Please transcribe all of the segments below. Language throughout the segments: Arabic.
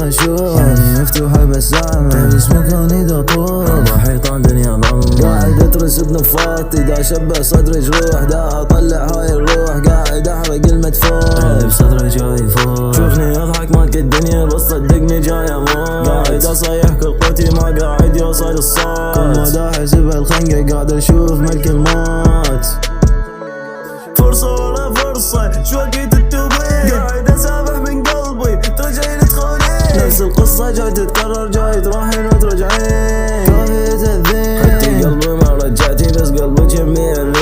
اقدر اشوف مفتوحة بس اعمل بس مكاني دا طول اربع حيطان دنيا ضل قاعد اترس بنفاطي دا شبه صدري جروح دا اطلع هاي الروح قاعد احرق المدفون اللي بصدري جاي فوق شوفني اضحك مالك الدنيا بس صدقني جاي اموت قاعد اصيح كل قوتي ما قاعد يوصل الصوت كل ما دا احسب الخنقة قاعد اشوف ملك الموت فرصة ورا فرصة شو وقت التوبيك قاعد اسابح من قلبي ترجعين تخونين نفس القصة جاي تتكرر جاي تروحين وترجعين كافية الذين خدتي قلبي ما رجعتي بس قلبك يمين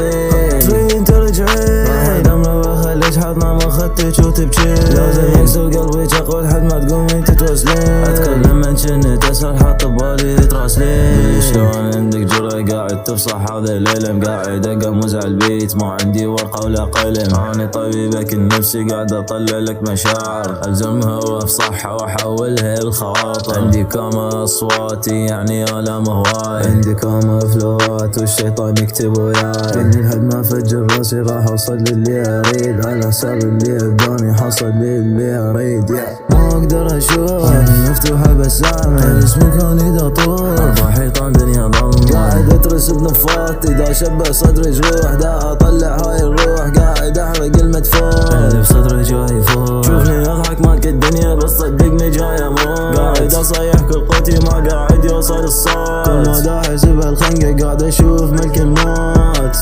ترين ترجعين واحد امره بخليك حاطنا ما خدتك وتبكين لازم يكسر قلبي تقول حد ما تقومي تتوسلين اتكلم من كنت اسهل حاط ببالي تراسلين شلون عندك جرأة قاعد تفصح هذا الليل مقاعد اقمز على البيت ما عندي ورقة ولا قلم اني طبيبك النفسي قاعد اطلع لك مشاعر الزمها وافصحها واحولها لخواطر عندي كامة اصواتي يعني الام هواي عندي كامة فلوات والشيطان يكتب وياي اني لحد ما فجر راسي راح اوصل للي اريد على حساب اللي اداني حصل للي اريد ما اقدر اشوف مفتوحة بس اعمل بس مكاني دا طول اربع حيطان دنيا ضل قاعد اترس بنفاطي دا شبه صدري جروح دا اطلع هاي الروح قاعد احرق المدفون اللي بصدري جاي فوق شوفني اضحك مالك الدنيا بس صدقني جاي اموت قاعد اصيح كل قوتي ما قاعد يوصل الصوت كل ما دا احسب الخنقة قاعد اشوف ملك الموت